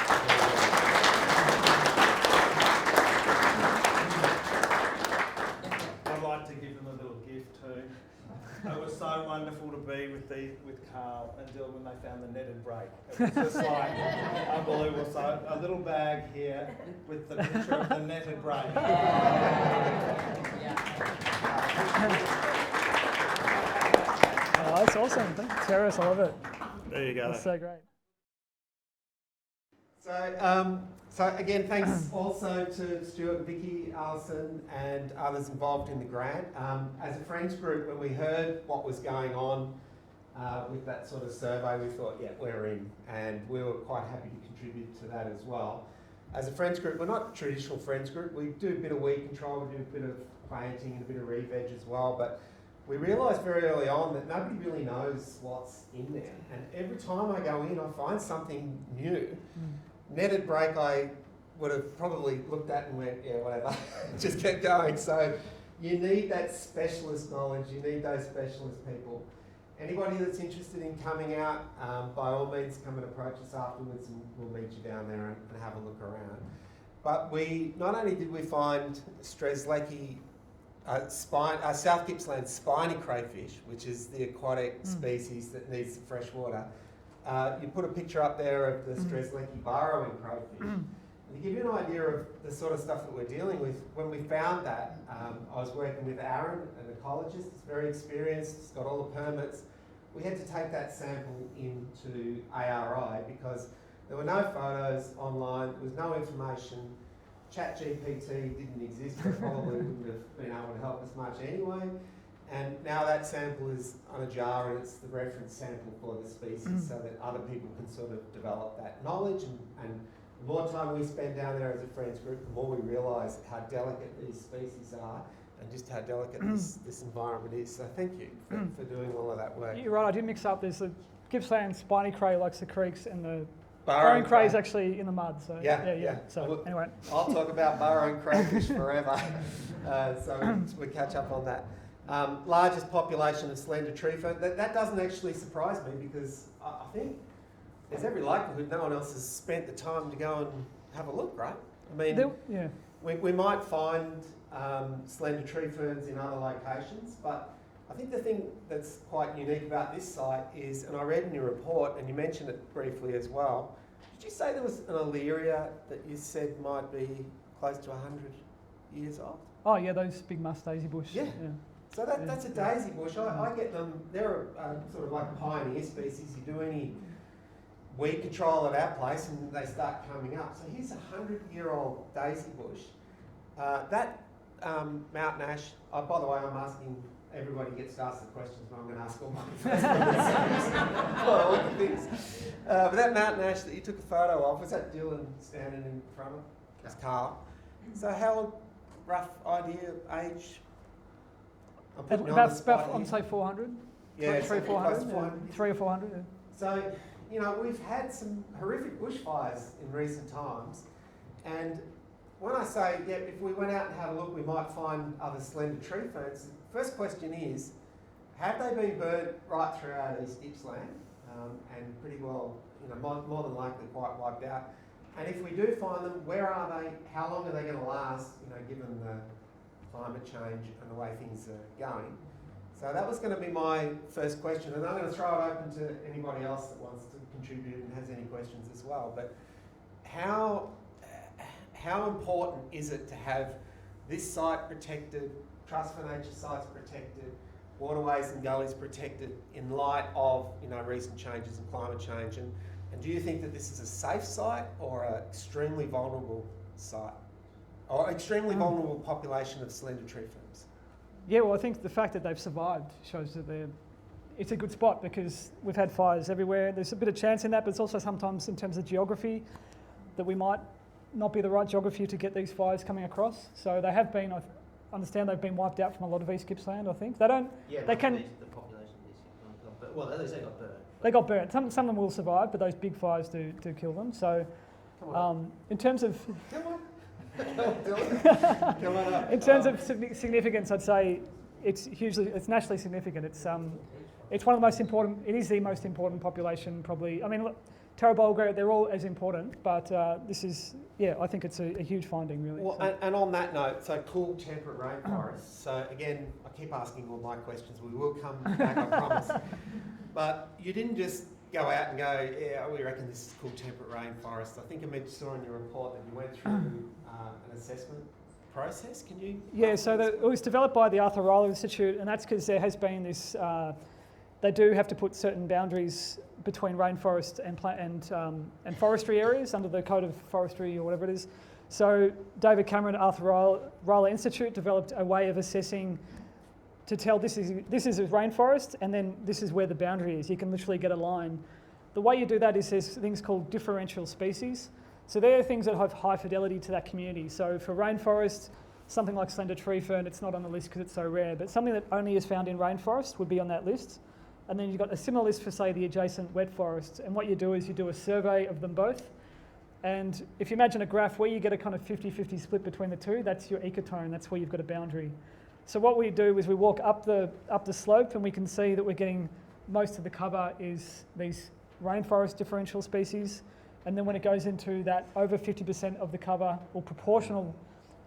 I'd like to give them a little gift too. It was so wonderful to be with Karl and Dylan when they found the netted break. It was just like unbelievable. So a little bag here with the picture of the netted break. Oh, that's awesome. Thank you, Terrace. I love it. There you go. That's so great. So again, thanks also to Stuart, Vicky, Alison and others involved in the grant. As a friends group, when we heard what was going on with that sort of survey, we thought, yeah, we're in, and we were quite happy to contribute to that as well. As a friends group, we're not a traditional friends group. We do a bit of weed control, we do a bit of planting and a bit of re-veg as well, but we realised very early on that nobody really knows what's in there. And every time I go in, I find something new. Netted break, I would have probably looked at and went, yeah, whatever, just kept going. So you need that specialist knowledge, you need those specialist people. Anybody that's interested in coming out, by all means come and approach us afterwards and we'll meet you down there and have a look around. But not only did we find Strzelecki South Gippsland spiny crayfish, which is the aquatic species that needs the fresh water. You put a picture up there of the Strzelecki burrowing crayfish. And to give you an idea of the sort of stuff that we're dealing with, when we found that, I was working with Aaron, an ecologist, he's very experienced, he's got all the permits. We had to take that sample into ARI because there were no photos online, there was no information. ChatGPT didn't exist, so probably wouldn't have been able to help us much anyway. And now that sample is on a jar and it's the reference sample for the species so that other people can sort of develop that knowledge. And the more time we spend down there as a friends group, the more we realise how delicate these species are and just how delicate this environment is. So thank you for doing all of that work. You're right, I did mix up. There's the Gippsland spiny cray likes the creeks and the Burrowing burrowing cray is actually in the mud. So Yeah. So Well, anyway. I'll talk about burrowing crayfish forever. So we catch up on that. Largest population of slender tree fern. That doesn't actually surprise me because I think there's every likelihood no one else has spent the time to go and have a look, right? I mean, we might find slender tree ferns in other locations, but I think the thing that's quite unique about this site is, and I read in your report, and you mentioned it briefly as well, did you say there was an Aleria that you said might be close to 100 years old? Oh yeah, those big musk daisy bush. Yeah. So that's a daisy bush. I get them, they're sort of like pioneer species. You do any weed control at our place and they start coming up. So here's a 100-year-old daisy bush. That mountain ash, by the way, I'm asking, everybody gets to ask the questions, but I'm going to ask all my things. But that mountain ash that you took a photo of, was that Dylan standing in front of? That's Karl. So how rough idea, age? About say 400. Yeah, 300 or 400. 400. 300 or 400. Yeah. So, you know, we've had some horrific bushfires in recent times, and when I say, yeah, if we went out and had a look, we might find other slender tree ferns. The first question is, have they been burnt right throughout East Gippsland, and pretty well, you know, more than likely quite wiped out? And if we do find them, where are they? How long are they going to last? You know, given the climate change and the way things are going. So that was going to be my first question, and I'm going to throw it open to anybody else that wants to contribute and has any questions as well. But how important is it to have this site protected, Trust for Nature sites protected, waterways and gullies protected in light of, you know, recent changes in climate change? And do you think that this is a safe site or an extremely vulnerable site? Or extremely vulnerable population of slender tree ferns? Yeah, well, I think the fact that they've survived shows that it's a good spot because we've had fires everywhere. There's a bit of chance in that, but it's also sometimes in terms of geography that we might not be the right geography to get these fires coming across. So they have been, I understand they've been wiped out from a lot of East Gippsland, I think. They don't, Yeah, they can... The population is, well, at least they got burnt. They got burnt. Some of them will survive, but those big fires do kill them. So in terms of... Come on. Come on up. In terms of significance, I'd say it's nationally significant. It's one of the most important. It is the most important population, probably. I mean, look, Tarabulga, they're all as important, but this is, I think it's a huge finding, really. Well, So- and on that note, so cool temperate rainforests. So again, I keep asking all my questions. We will come back, I promise. But you didn't just go out and go, yeah, we reckon this is cool temperate rainforest. I think I saw in your report that you went through an assessment process. Can you? Yeah, so it was developed by the Arthur Rylah Institute, and that's because there has been this. They do have to put certain boundaries between rainforest and forestry areas under the Code of Forestry or whatever it is. So David Cameron at Arthur Rylah Institute developed a way of assessing to tell this is a rainforest, and then this is where the boundary is. You can literally get a line. The way you do that is there's things called differential species. So they're things that have high fidelity to that community. So for rainforest, something like slender tree fern, it's not on the list because it's so rare, but something that only is found in rainforest would be on that list. And then you've got a similar list for, say, the adjacent wet forests. And what you do is you do a survey of them both. And if you imagine a graph where you get a kind of 50-50 split between the two, that's your ecotone, that's where you've got a boundary. So what we do is we walk up the slope, and we can see that we're getting most of the cover is these rainforest differential species. And then when it goes into that over 50% of the cover, or proportional,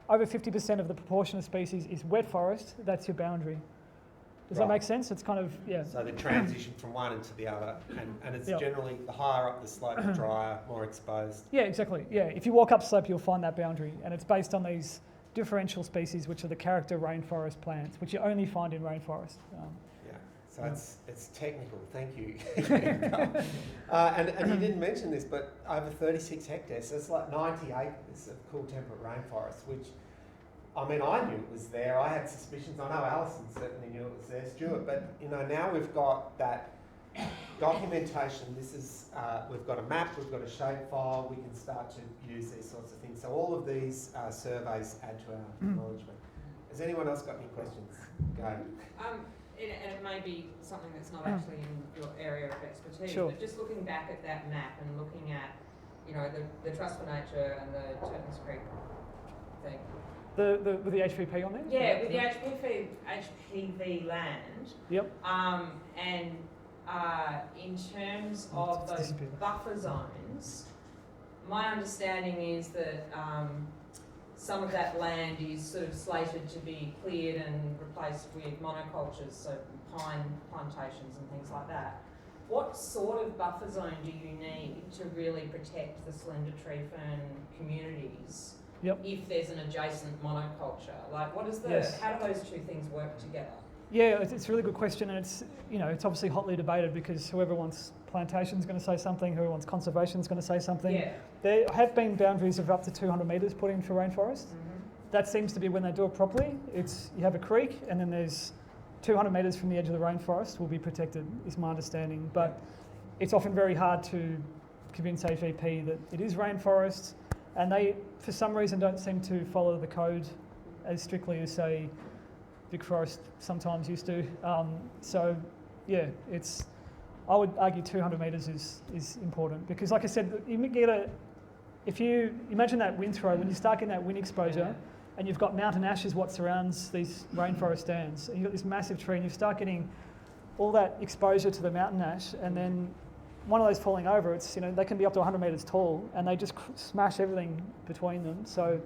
over 50% of the proportion of species is wet forest, that's your boundary. Does that make sense? It's kind of, So the transition from one into the other, and it's generally the higher up the slope, the drier, more exposed. Yeah, exactly. Yeah, if you walk up slope, you'll find that boundary, and it's based on these differential species, which are the character rainforest plants, which you only find in rainforest. So it's technical. Thank you. And you didn't mention this, but over 36 hectares, so it's like 90 acres of cool temperate rainforest, which, I mean, I knew it was there. I had suspicions. I know Alison certainly knew it was there, Stuart. But now we've got that documentation. This is we've got a map, we've got a shapefile. We can start to use these sorts of things. So all of these surveys add to our acknowledgement. Has anyone else got any questions? Go. And it may be something that's not actually in your area of expertise, Sure. but just looking back at that map and looking at, the Trust for Nature and the Turtons Creek thing. With the HPP on there? Yeah, with the HPV land. Yep. And in terms of those buffer zones, my understanding is that some of that land is sort of slated to be cleared and replaced with monocultures, so pine plantations and things like that. What sort of buffer zone do you need to really protect the slender tree fern communities? Yep. If there's an adjacent monoculture, like what is how do those two things work together? Yeah, it's a really good question, and it's it's obviously hotly debated because whoever wants plantation is going to say something, whoever wants conservation is going to say something. Yeah. There have been boundaries of up to 200 metres put in for rainforest. Mm-hmm. That seems to be when they do it properly. You have a creek, and then there's 200 metres from the edge of the rainforest will be protected, is my understanding. But it's often very hard to convince HVP that it is rainforest, and they, for some reason, don't seem to follow the code as strictly as, say, Vic Forest sometimes used to. I would argue 200 metres is important because, like I said, if you imagine that wind throw, when you start getting that wind exposure, and you've got mountain ash is what surrounds these rainforest stands, and you've got this massive tree, and you start getting all that exposure to the mountain ash, and then one of those falling over, they can be up to 100 metres tall, and they just smash everything between them. So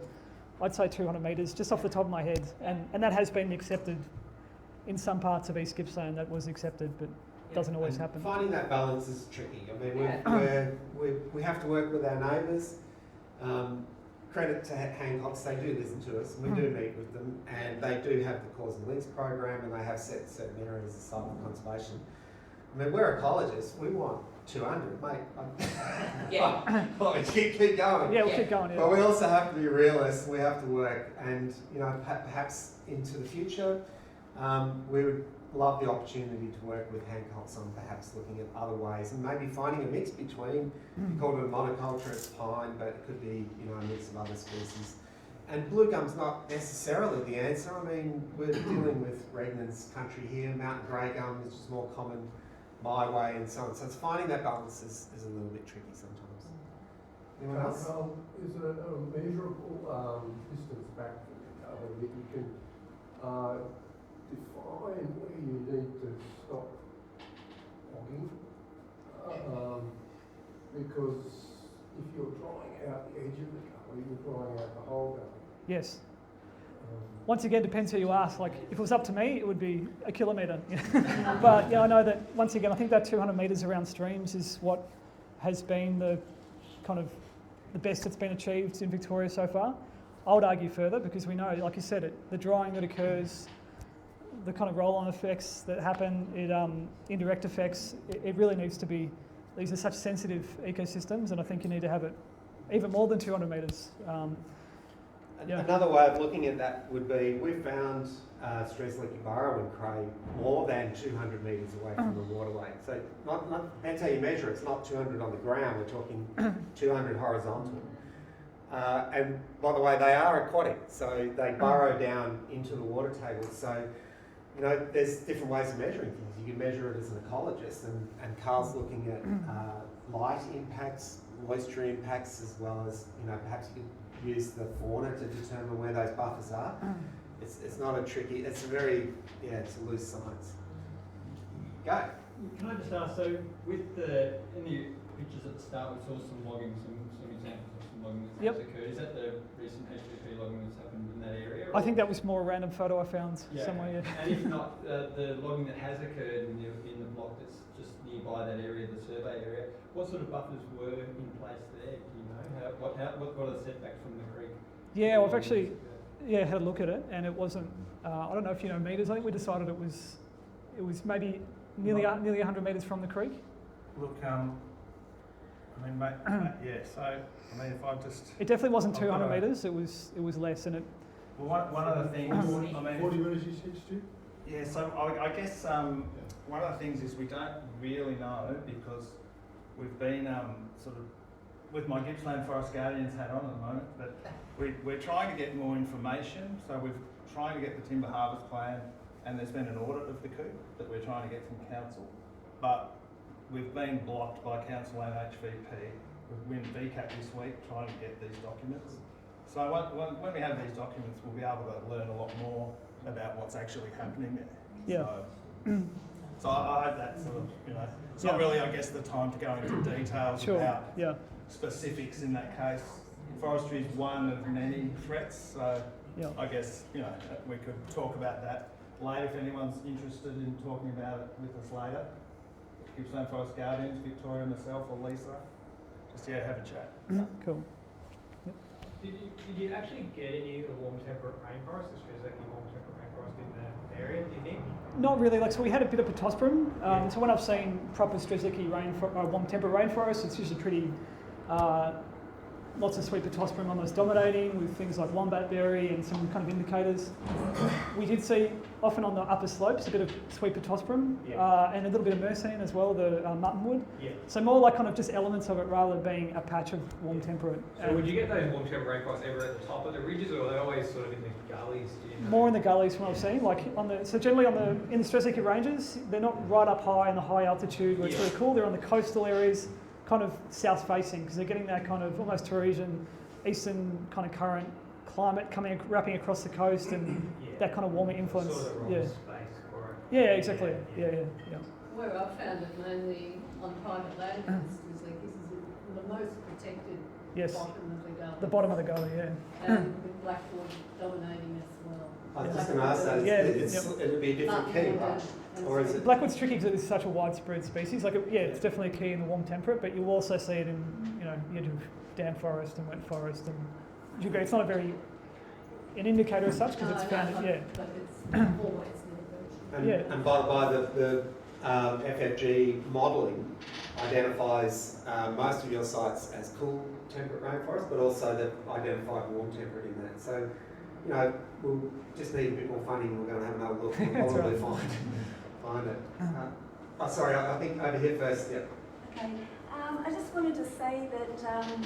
I'd say 200 metres, just off the top of my head, and that has been accepted in some parts of East Gippsland. That was acceped, but doesn't always happen. Finding that balance is tricky. I mean, we have to work with our neighbours. Credit to Hancock's, they do listen to us, and we do meet with them, and they do have the Cause and Links program, and they have set certain areas aside for conservation. I mean, we're ecologists. We want 200, mate. Keep going. Yeah, we'll keep going. Yeah. But we also have to be realists. We have to work, and perhaps into the future, we would love the opportunity to work with Hancock's on perhaps looking at other ways and maybe finding a mix between, you called it a monoculture, it's pine, but it could be a mix of other species. And blue gum's not necessarily the answer. I mean, we're dealing with Regnan's country here, mountain grey gum is just more common my way and so on. So it's finding that balance is a little bit tricky sometimes. Anyone else? Karl, is a measurable distance back from the cover that you can define where you need to stop logging? Because drawing out the whole gully. Yes. Um, Once again, depends who you ask. Like, if it was up to me, it would be a kilometre. But yeah, I know that once again, I think that 200 metres around streams is what has been the kind of the best that's been achieved in Victoria so far. I would argue further because we know, like you said, the drying that occurs, the kind of roll-on effects that happen, indirect effects, it really needs to be, these are such sensitive ecosystems, and I think you need to have it even more than 200 metres. Yeah. Another way of looking at that would be, we found Strzelecki Burrow and Cray more than 200 metres away from the waterway. So depends how you measure it. It's not 200 on the ground, we're talking 200 horizontal. And by the way, they are aquatic, so they burrow down into the water table. So, you know, there's different ways of measuring things. You can measure it as an ecologist, and Karl's looking at light impacts, moisture impacts, as well as, you know, perhaps you could use the fauna to determine where those buffers are. It's not a tricky, it's a very, it's a loose science. Go. Can I just ask, so with the, in the pictures at the start, we saw some logging, some examples of some logging that's occurred. Is that the recent HVP logging that's happened in that area? I think that was more a random photo I found somewhere. Yeah. And if not, the logging that has occurred in the block that's just nearby that area, the survey area, what sort of buffers were in place there? Do you know? What are the setbacks from the creek? Yeah, I've actually had a look at it, and it wasn't. I don't know if you know meters. I think we decided it was maybe nearly 100 metres from the creek. Look, I mean, mate, yeah. So, I mean, if I just, It definitely wasn't 200 metres. It was less, and it. well, one of the things, I mean, 40 metres you said, Stu? yeah. So I guess one of the things is we don't really know, because we've been sort of with my Gippsland Forest Guardians hat on at the moment, but we're trying to get more information. So we're trying to get the timber harvest plan, and there's been an audit of the coop that we're trying to get from council, but we've been blocked by council and HVP. We're in VCAT this week trying to get these documents. So when we have these documents, we'll be able to learn a lot more about what's actually happening there. Yeah. So I hope that sort of, you know, it's not really, I guess, the time to go into details about specifics in that case. Forestry is one of many threats, so I guess, you know, we could talk about that later if anyone's interested in talking about it with us later. Gippsland Forest Guardians, Victoria, myself, or Lisa. Just have a chat. Cool. Did you actually get any of the warm temperate rainforest, the Strzelecki warm temperate rainforest in the area, do you think? Not really. Like, so we had a bit of pittosporum. So when I've seen proper Strzelecki warm temperate rainforest, it's usually pretty lots of sweet pittosporum almost dominating, with things like wombatberry and some kind of indicators. We did see often on the upper slopes a bit of sweet pittosporum and a little bit of myrcene as well, the muttonwood. Yeah. So more like kind of just elements of it rather than being a patch of warm temperate. So would you get those warm temperate rainforests ever at the top of the ridges, or are they always sort of in the gullies? Do you know? More in the gullies from what I've seen. Like so generally in the Strzelecki ranges, they're not right up high in the high altitude where it's really cool. They're on the coastal areas, kind of south facing, because they're getting that kind of almost Torresian eastern kind of current climate wrapping across the coast, and that kind of warming influence. Sort of space for it. Yeah, exactly. Yeah. Where I've found it mainly on private land, is like this is the most protected bottom of the gully. The bottom of the gully, And with blackwood dominating as well. I was just going to ask that. It'd be a different key, right? Or is it? Blackwood's tricky because it's such a widespread species. Like, it's definitely a key in the warm temperate, but you'll also see it in, you know, the edge of damp forest and wet forest, and it's not a very an indicator as such because it's found. But it's always never. And by the FFG modelling identifies most of your sites as cool temperate rainforest, but also they've identified warm temperate in that. So, you know, we'll just need a bit more funding. We're going to have another look. We'll probably find it. Sorry, I think over here first. Yeah. Okay. I just wanted to say that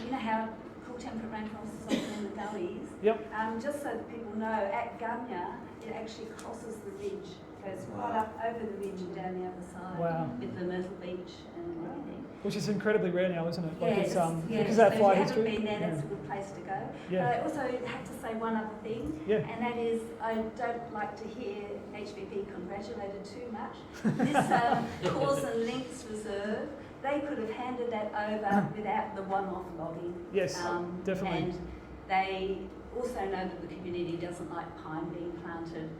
you know how cool temperate rainforest is often in the gullies. Yep. Just so that people know, at Gunya it actually crosses the ridge, goes right up over the ridge and down the other side. Wow. With the Myrtle Beach and everything. Which is incredibly rare now, isn't it? Like yes, because of that fly history. If you haven't been there, that's a good place to go. Yeah. I also have to say one other thing, and that is I don't like to hear HVP congratulated too much. This Cause and Links Reserve, they could have handed that over without the one-off logging. Yes, definitely. And They also know that the community doesn't like pine being planted,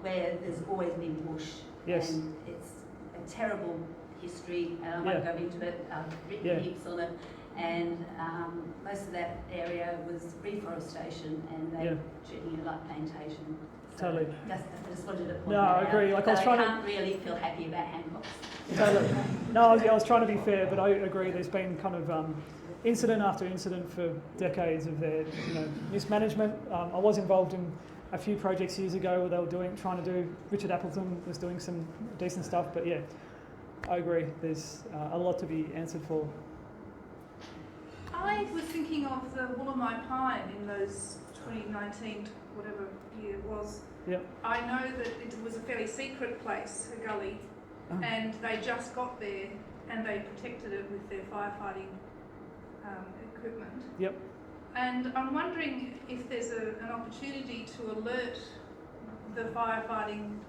where there's always been bush. Yes. And it's a terrible history, and I won't go into it. I've written heaps on it. And most of that area was reforestation, and they treating it like plantation. So Totally. I just wanted to point No, that I agree. out. Like, I was trying to- can't really feel happy about Hancock's. Totally. No, I was trying to be fair, but I agree. There's been kind of incident after incident for decades of their mismanagement. I was involved in a few projects years ago where they were trying to do. Richard Appleton was doing some decent stuff, but yeah, I agree. There's a lot to be answered for. I was thinking of the Woolamai pine in those 2019, whatever year it was. Yep. I know that it was a fairly secret place, a gully, and they just got there and they protected it with their firefighting equipment. Yep. And I'm wondering if there's an opportunity to alert the firefighting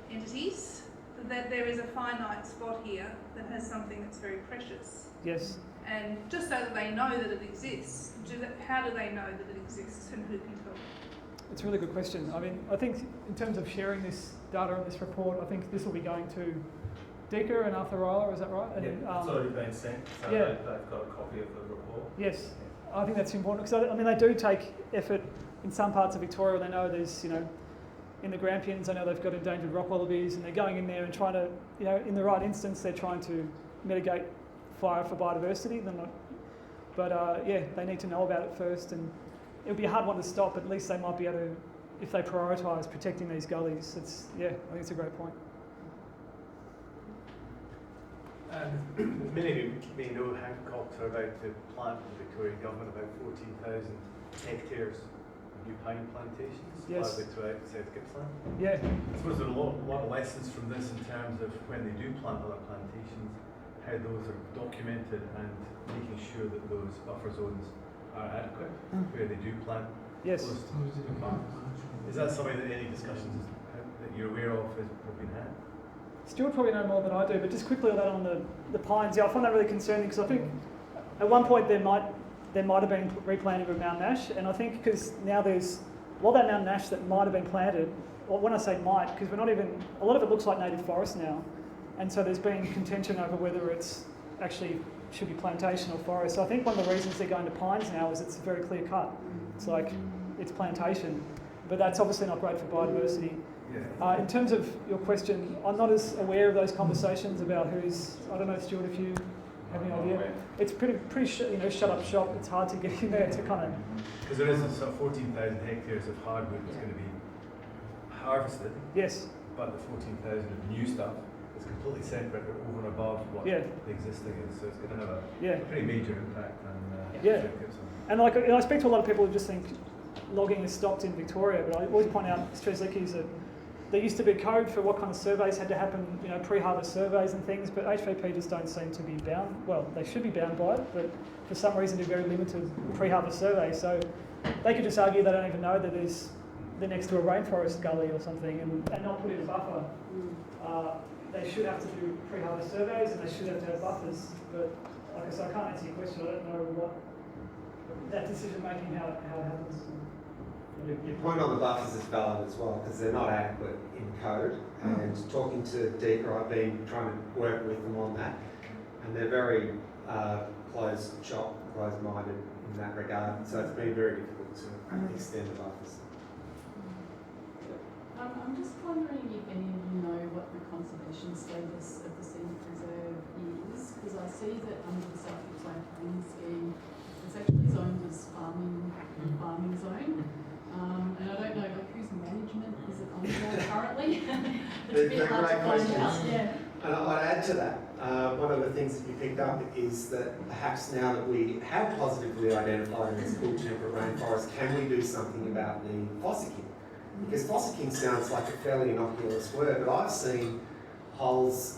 entities that there is a finite spot here that has something that's very precious. Yes. And just so that they know that it exists, how do they know that it exists and who can tell them? It's a really good question. I mean, I think in terms of sharing this data and this report, I think this will be going to Deeker and Arthur Ryler, is that right? And, Yeah, it's already been sent, so they've got a copy of the report. Yes, I think that's important because I mean they do take effort in some parts of Victoria. They know there's in the Grampians, I know they've got endangered rock wallabies, and they're going in there and trying to in the right instance they're trying to mitigate fire for biodiversity. They're not, but they need to know about it first, and it'll be a hard one to stop. But at least they might be able to, if they prioritise protecting these gullies. I think it's a great point. Many of you may know Hancock's are about to plant the Victorian Government about 14,000 hectares of new pine plantations throughout South Gippsland. Yeah. I suppose there are a lot of lessons from this in terms of when they do plant other plantations, how those are documented and making sure that those buffer zones are adequate where they do plant close to the farms. Is that something that any discussions that you're aware of have been had? Stuart probably know more than I do, but just quickly on that on the pines, I find that really concerning because I think at one point there might have been replanting of Mount Nash, and I think because now there's a lot of that Mount Nash that might have been planted, or when I say might, because a lot of it looks like native forest now, and so there's been contention over whether it's actually should be plantation or forest. So I think one of the reasons they're going to pines now is it's very clear cut. It's like it's plantation, but that's obviously not great for biodiversity. Yeah. In terms of your question, I'm not as aware of those conversations about I don't know, Stuart, if you have any idea. It's pretty shut up shop. It's hard to get in there to kind of... Because there is sort of 14,000 hectares of hardwood that's going to be harvested. Yes. But the 14,000 of new stuff is completely separate over and above what the existing is. So it's going to have a pretty major impact on South Gippsland. And I speak to a lot of people who just think logging is stopped in Victoria, but I always point out, Strzelecki's, that there used to be code for what kind of surveys had to happen, pre-harvest surveys and things, but HVP just don't seem to be bound. Well, they should be bound by it, but for some reason do very limited pre-harvest surveys. So they could just argue they don't even know that they're next to a rainforest gully or something and not put in a buffer. They should have to do pre-harvest surveys and they should have to have buffers. But like I said, I can't answer your question. I don't know what that decision making, how it happens. Your point on the buffers is valid as well because they're not adequate in code. And talking to Deeker, I've been trying to work with them on that, and they're very closed-minded in that regard. So it's been very difficult to extend the buffers. I'm just wondering if any of you know what the conservation status of the Scenic Reserve is, because I see that under the South Gippsland Planning Scheme, it's actually zoned as farming zone. And I don't know whose management is it under currently. It's a bit hard to find out. Yeah. And I'd add to that, one of the things that you picked up is that perhaps now that we have positively identified this cool temperate rainforest, can we do something about the fossicking? Because fossicking sounds like a fairly innocuous word, but I've seen holes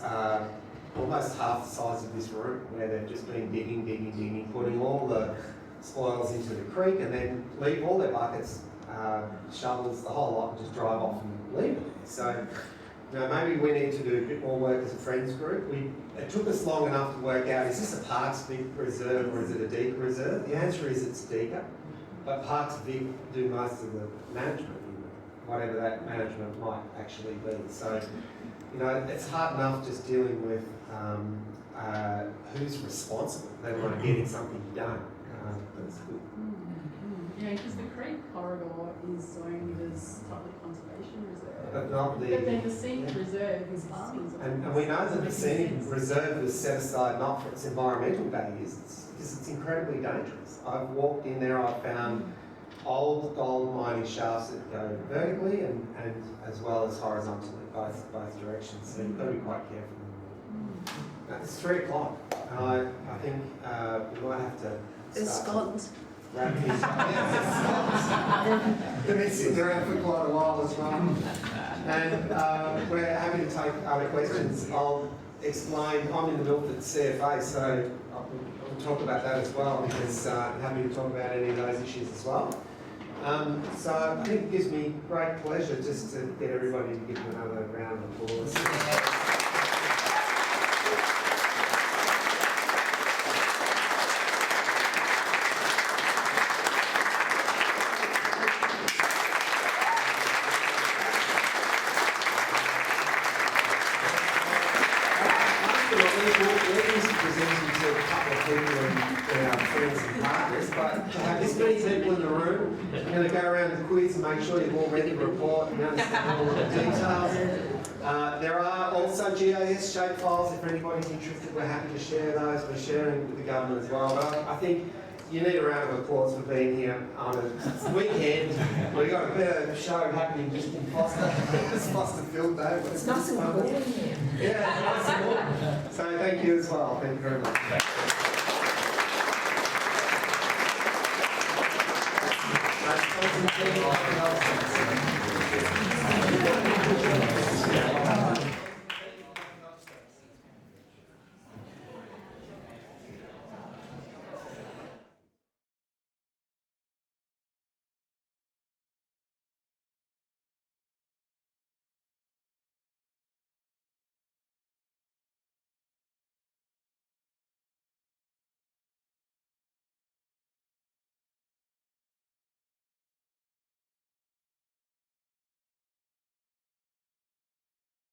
almost half the size of this room where they've just been digging, putting all the spoils into the creek and then leave all their buckets, shovels, the whole lot, and just drive off and leave it. So, maybe we need to do a bit more work as a friends group. It took us long enough to work out, is this a parks reserve or is it a Deeker reserve? The answer is it's Deeker. but parts of Vic do most of the management, whatever that management might actually be. So, you know, it's hard enough just dealing with who's responsible, let alone getting something done. That's good. Yeah, because the creek corridor is zoned as public conservation reserve. But not the... But then the scenic reserve is farming zone. And we know that the scenic reserve was set aside not for its environmental values, because it's incredibly dangerous. I've walked in there, I've found old gold mining shafts that go vertically and as well as horizontally, both directions. So you've got to be quite careful. It's 3 o'clock, and I think we might have to There's scones. wrap things up. They've been sitting around for quite a while as well. And we're happy to take other questions. I'll explain, I'm in the Milford CFA, so we'll talk about that as well, because I'm happy to talk about any of those issues as well. So I think it gives me great pleasure just to get everybody to give them another round of applause. People in the room. I'm going to go around the quiz and make sure you've all read the report and understand all the details. There are also GIS shapefiles if anybody's interested. We're happy to share those. We're sharing with the government as well. But I think you need a round of applause for being here on a weekend. We've got a better show happening just in Foster. It's Foster Field Day. It's nice and warm here. Yeah, nice and warm. So thank you as well. Thank you very much. Thank you.